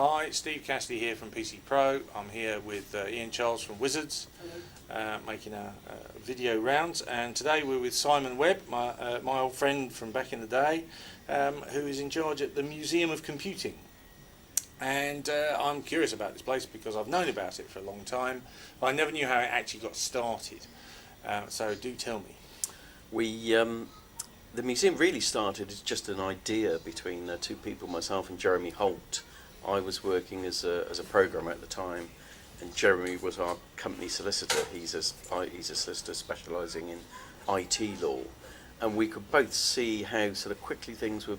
Hi, it's Steve Cassidy here from PC Pro. I'm here with Ian Charles from Wizards, making a video rounds, and today we're with Simon Webb, my old friend from back in the day, who is in charge at the Museum of Computing. And I'm curious about this place because I've known about it for a long time, but I never knew how it actually got started. So do tell me. The museum really started as just an idea between two people, myself and Jeremy Holt. I was working as a programmer at the time, and Jeremy was our company solicitor. He's a solicitor specialising in IT law, and we could both see how sort of quickly things were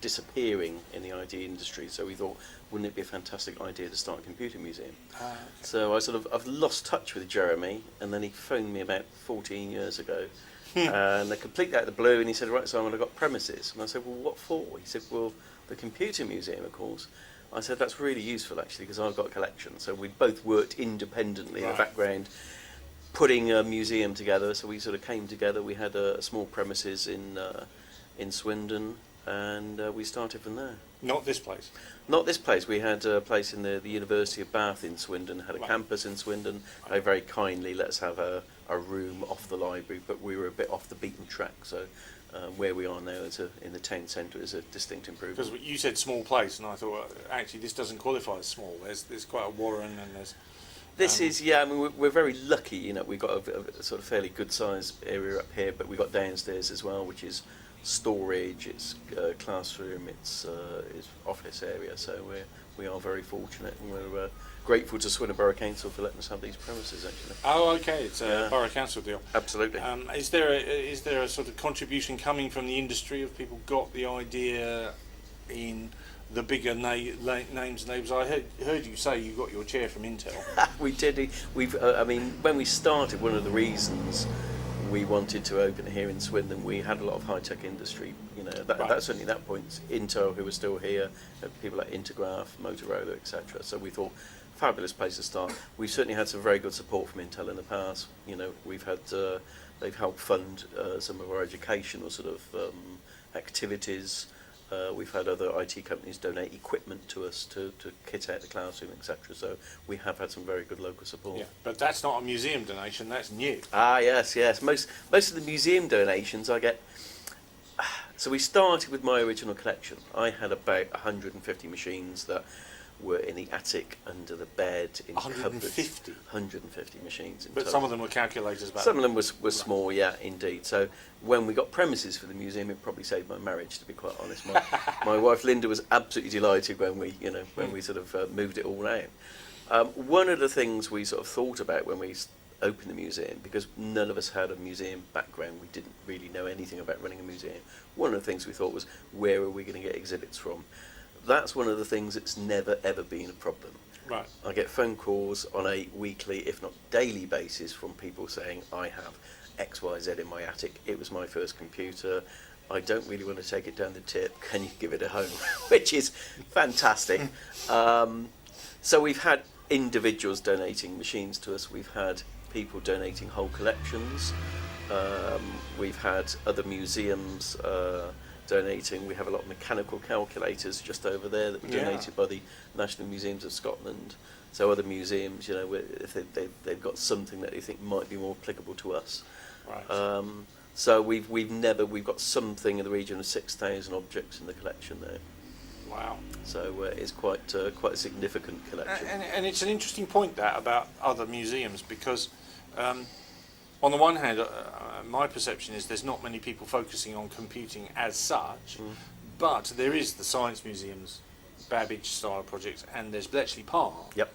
disappearing in the IT industry. So we thought, wouldn't it be a fantastic idea to start a computer museum? Okay. So I've lost touch with Jeremy, and then he phoned me about 14 years ago. And completely out of the blue, and he said, right, Simon, I've got premises. And I said, well, what for? He said, well, the computer museum, of course. I said, that's really useful, actually, because I've got a collection. So we both worked independently in the background, putting a museum together. So we sort of came together. We had a small premises in Swindon, and we started from there. Not this place? Not this place. We had a place in the University of Bath in Swindon, had a campus in Swindon. They very kindly let us have a room off the library, but we were a bit off the beaten track. So where we are now in the town centre is a distinct improvement. Because you said small place, and I thought, well, actually, this doesn't qualify as small. There's quite a warren, and there's... This is, yeah, I mean, we're very lucky, you know, we've got a sort of fairly good sized area up here, but we've got downstairs as well, which is storage, it's classroom, it's office area, so we are very fortunate, and we're grateful to Swindon Borough Council for letting us have these premises, actually. Oh, okay, it's a Borough Council deal. Absolutely. Is there a sort of contribution coming from the industry? Have people got the idea in the bigger names and names? I heard you say you got your chair from Intel. We did. I mean, when we started, one of the reasons we wanted to open here in Swindon, we had a lot of high-tech industry. You know, that's certainly that point. Intel, who were still here, people like Intergraph, Motorola, etc. So we thought, fabulous place to start. We've certainly had some very good support from Intel in the past. You know, we've had they've helped fund some of our educational sort of activities. We've had other IT companies donate equipment to us to kit out the classroom, etc. So we have had some very good local support. Yeah, but that's not a museum donation, that's new. Ah, yes. Most of the museum donations I get... So we started with my original collection. I had about 150 machines that were in the attic, under the bed, in 150? 150 machines in But total. some of them were calculators back Some of them were small, yeah, indeed. So when we got premises for the museum, it probably saved my marriage, to be quite honest. My wife Linda was absolutely delighted when we sort of moved it all out. One of the things we sort of thought about when we opened the museum, because none of us had a museum background, we didn't really know anything about running a museum. One of the things we thought was, where are we going to get exhibits from? That's one of the things that's never ever been a problem. Right. I get phone calls on a weekly, if not daily basis from people saying, I have XYZ in my attic, it was my first computer, I don't really want to take it down the tip, can you give it a home? Which is fantastic. So we've had individuals donating machines to us, we've had people donating whole collections, we've had other museums donating. We have a lot of mechanical calculators just over there that were donated by the National Museums of Scotland. So other museums, you know, if they've got something that they think might be more applicable to us. Right. So we've got something in the region of 6,000 objects in the collection there. Wow. So it's quite a significant collection. And it's an interesting point that about other museums, because on the one hand, my perception is there's not many people focusing on computing as such, but there is the science museums, Babbage style projects, and there's Bletchley Park. Yep.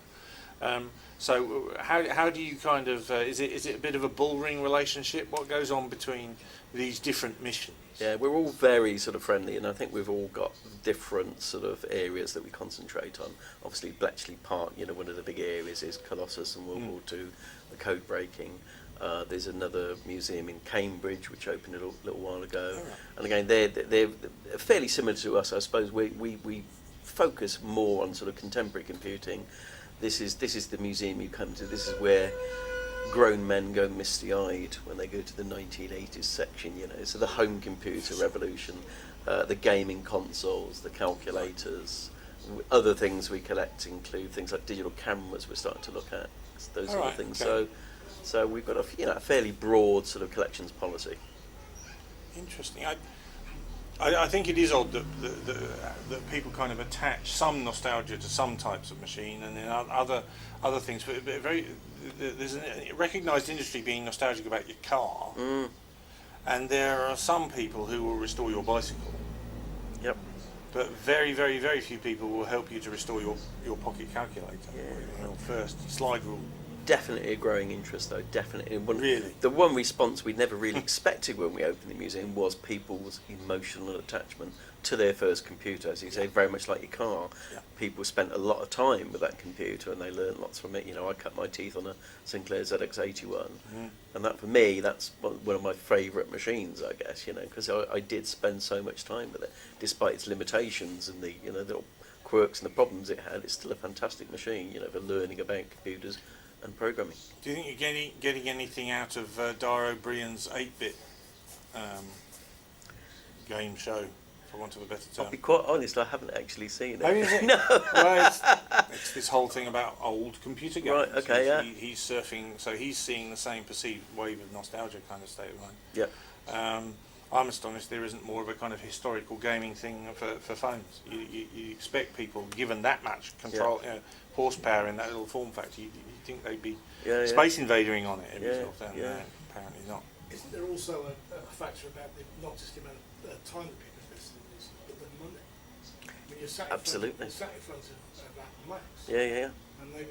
So how do you kind of is it a bit of a bullring relationship? What goes on between these different missions? Yeah, we're all very sort of friendly, and I think we've all got different sort of areas that we concentrate on. Obviously, Bletchley Park, you know, one of the big areas is Colossus and World War II, the code breaking. There's another museum in Cambridge which opened a little while ago, and again they're fairly similar to us, I suppose. We focus more on sort of contemporary computing. This is the museum you come to. This is where grown men go misty-eyed when they go to the 1980s section, you know. So the home computer revolution, the gaming consoles, the calculators, Other things we collect include things like digital cameras. We're starting to look at those sort of things. Okay. So we've got a fairly broad sort of collections policy. Interesting. I think it is odd that people kind of attach some nostalgia to some types of machine, and then other things. But there's a recognised industry being nostalgic about your car, and there are some people who will restore your bicycle. Yep. But very, very, very few people will help you to restore your pocket calculator. Yeah. Your first slide rule. Definitely a growing interest, though. Definitely. Really? The one response we never really expected when we opened the museum was people's emotional attachment to their first computer. As you say, very much like your car. Yeah. People spent a lot of time with that computer and they learned lots from it. I cut my teeth on a Sinclair ZX81. And that, for me, that's one of my favourite machines, I guess, because I did spend so much time with it. Despite its limitations and the little quirks and the problems it had, it's still a fantastic machine, for learning about computers and programming. Do you think you're getting anything out of Dara O'Brien's 8-bit game show, for want of a better term? I'll be quite honest, I haven't actually seen it. Have you seen it? No. Well, it's this whole thing about old computer games. Right, okay, yeah. He's surfing, so he's seeing the same perceived wave of nostalgia kind of state of mind. Yeah. I'm astonished there isn't more of a kind of historical gaming thing for phones. You expect people, given that much control, horsepower in that little form factor, you think they'd be space invadering on it every so often. Apparently not. Isn't there also a factor about not just the amount of time that people invest in this, but the money? I mean, you're sat Absolutely. in front of Apple Macs. Yeah. And they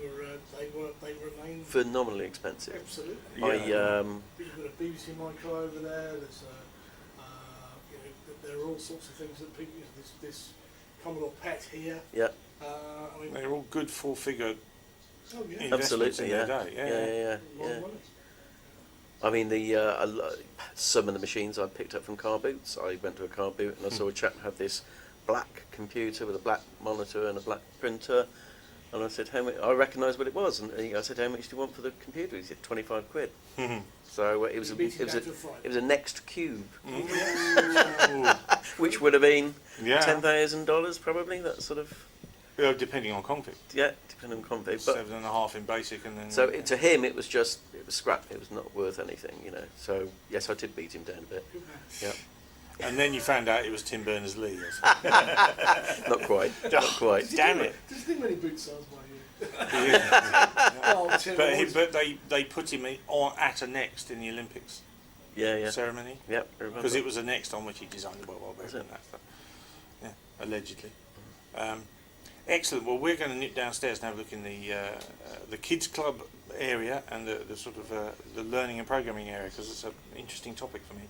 remain Phenomenally expensive. absolutely. I But you've got a BBC Micro over there. There's there are all sorts of things that people. This Commodore PET here. Yeah. I mean, They're all good full-figure oh yeah. investments Absolutely, in yeah. their day. A lot of money. I mean, some of the machines I picked up from car boots. I went to a car boot and I saw a chap have this black computer with a black monitor and a black printer, and I said, "How much?" I recognised what it was, and I said, "How much do you want for the computer?" He said, "£25." So it was a Next Cube, which would have been $10,000 probably. That sort of. Depending on config. Yeah, depending on config. But 7.5 in basic, and then. so to him, it was scrap. It was not worth anything, So yes, I did beat him down a bit. Yeah. And then you found out it was Tim Berners-Lee. Not quite. Not quite. Damn it! Does he do many boot sales by you? But they put him at a Next in the Olympics Yeah. ceremony. Yep. I remember. Because it was a Next on which he designed the World War Was and it? that stuff. Yeah, allegedly. Excellent. Well, we're going to nip downstairs and have a look in the kids club area and the sort of the learning and programming area, because it's an interesting topic for me.